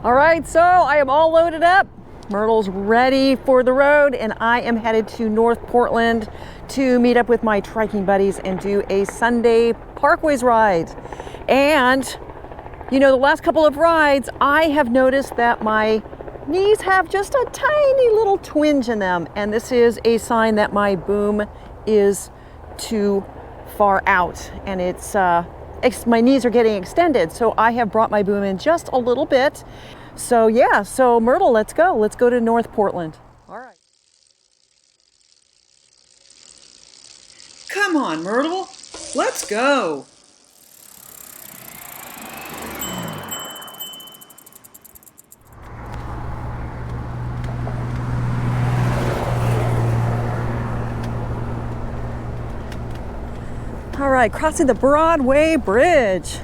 All right, so I am all loaded up. Myrtle's ready for the road, and I am headed to North Portland to meet up with my triking buddies and do a Sunday Parkways ride. And you know, the last couple of rides, I have noticed that my knees have just a tiny little twinge in them, and this is a sign that my boom is too far out, and it's my knees are getting extended. So I have brought my boom in just a little bit. So yeah, so Myrtle, let's go to North Portland. All right. Come on, Myrtle, let's go. All right, crossing the Broadway Bridge.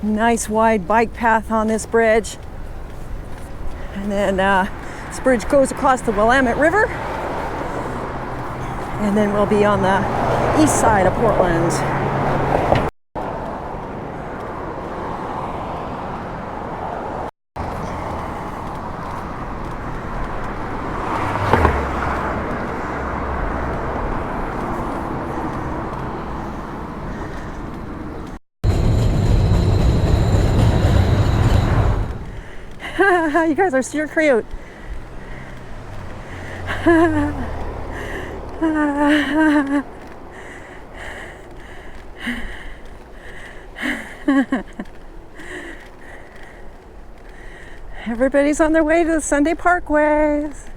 Nice wide bike path on this bridge. And then this bridge goes across the Willamette River. And then we'll be on the east side of Portland. You guys are super cute. Everybody's on their way to the Sunday Parkways.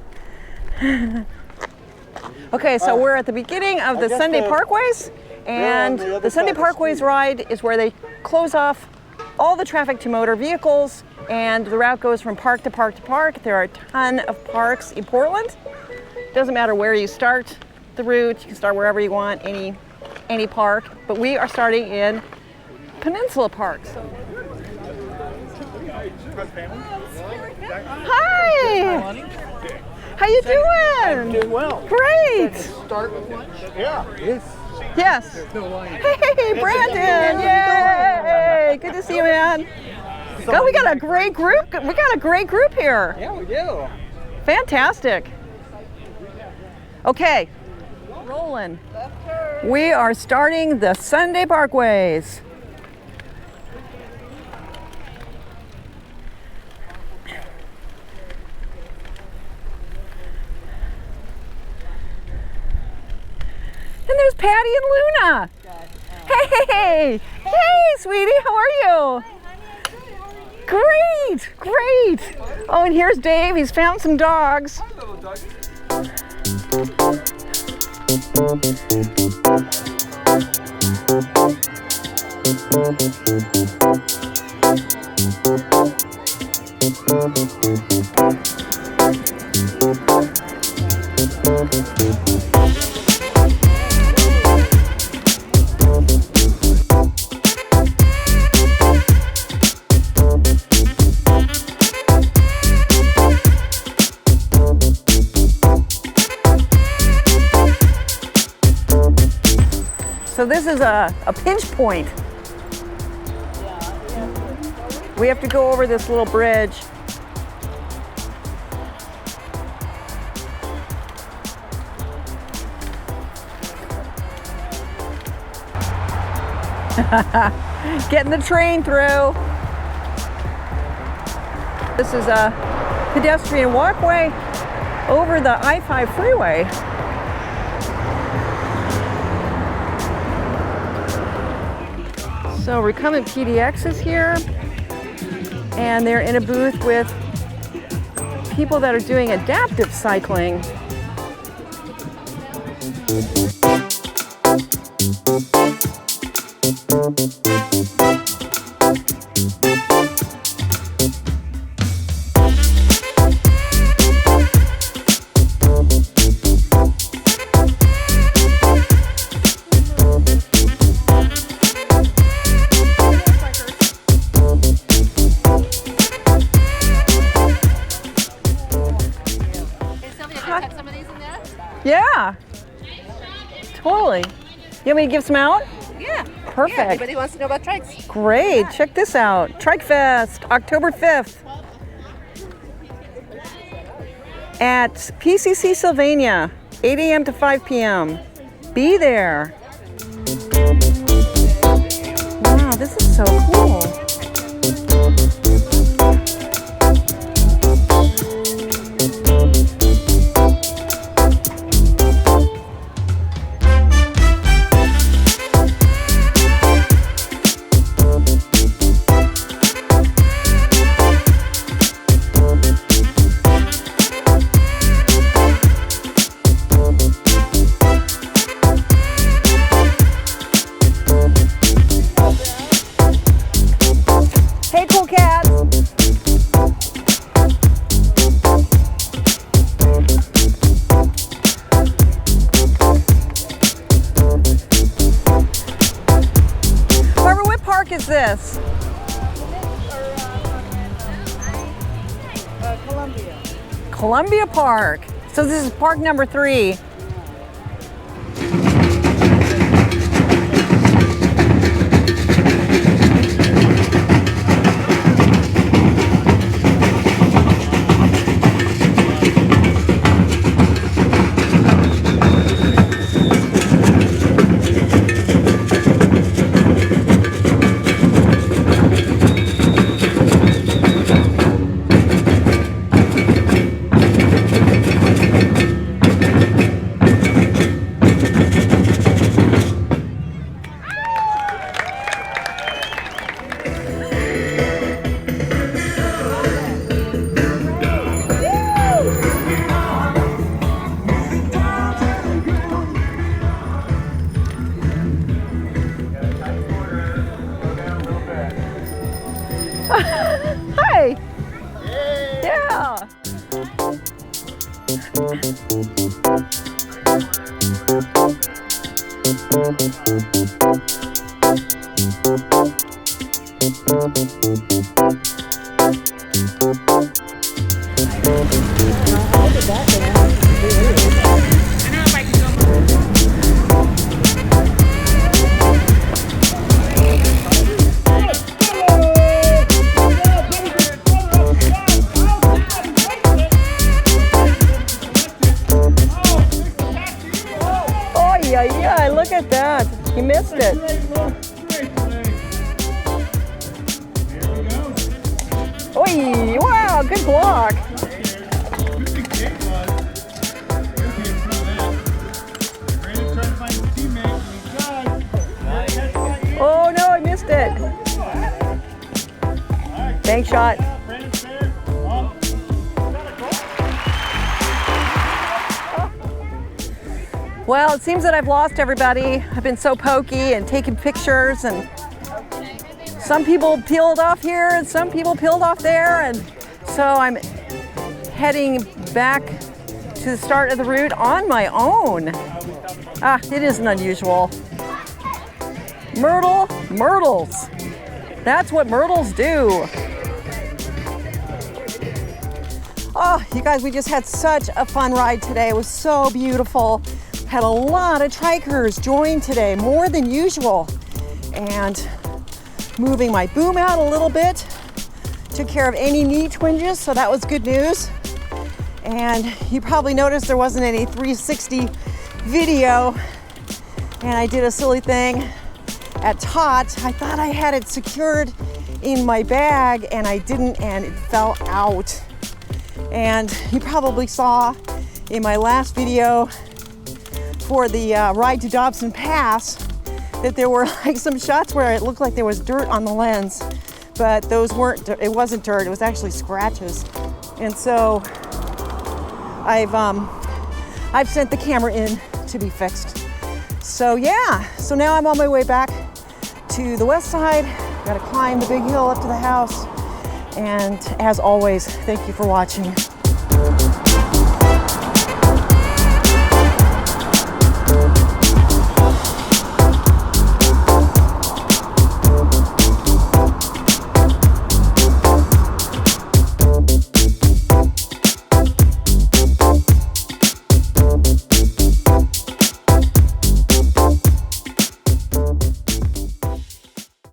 Okay, so we're at the beginning of the Sunday Parkways, and the Sunday Parkways ride is where they close off all the traffic to motor vehicles, and the route goes from park to park to park. There are a ton of parks in Portland. Doesn't matter where you start the route, you can start wherever you want, any park, but we are starting in Peninsula Parks. Hi! How you doing? I'm doing well. Great! Start with lunch? Yeah. Yes. Hey, Brandon! Yay! Good to see you, man. Oh, we got a great group. We got a great group here. Yeah, we do. Fantastic. Okay, rolling. We are starting the Sunday Parkways. And there's Patty and Luna. Hey, sweetie, how are you? Great. Oh, and here's Dave. He's found some dogs. So this is a pinch point. We have to go over this little bridge. Getting the train through. This is a pedestrian walkway over the I-5 freeway. So recumbent PDX is here, and they're in a booth with people that are doing adaptive cycling. Cut some of these in there? Yeah, totally. You want me to give some out? Yeah. Perfect. Yeah, anybody wants to know about trikes? Great. Check this out. Trike Fest, October 5th at PCC Sylvania, 8 a.m. to 5 p.m. Be there. Wow, this is so cool. Hey, cool cats. Barbara, what park is this? Columbia Park. So this is park number 3. Hi. Yeah. Yeah, look at that. He missed it. Oi, wow, good block. Oh no, I missed it. Bank shot. Well, it seems that I've lost everybody. I've been so pokey and taking pictures, and some people peeled off here and some people peeled off there, and so I'm heading back to the start of the route on my own. It isn't unusual. Myrtles. That's what myrtles do. Oh, you guys, we just had such a fun ride today. It was so beautiful. Had a lot of trikers join today, more than usual. And moving my boom out a little bit. Took care of any knee twinges, so that was good news. And you probably noticed there wasn't any 360 video. And I did a silly thing at Tot. I thought I had it secured in my bag and I didn't, and it fell out. And you probably saw in my last video for the ride to Dobson Pass that there were like some shots where it looked like there was dirt on the lens, but those weren't, it wasn't dirt, it was actually scratches. And so I've sent the camera in to be fixed. So yeah, so now I'm on my way back to the west side. Gotta climb the big hill up to the house. And as always, thank you for watching.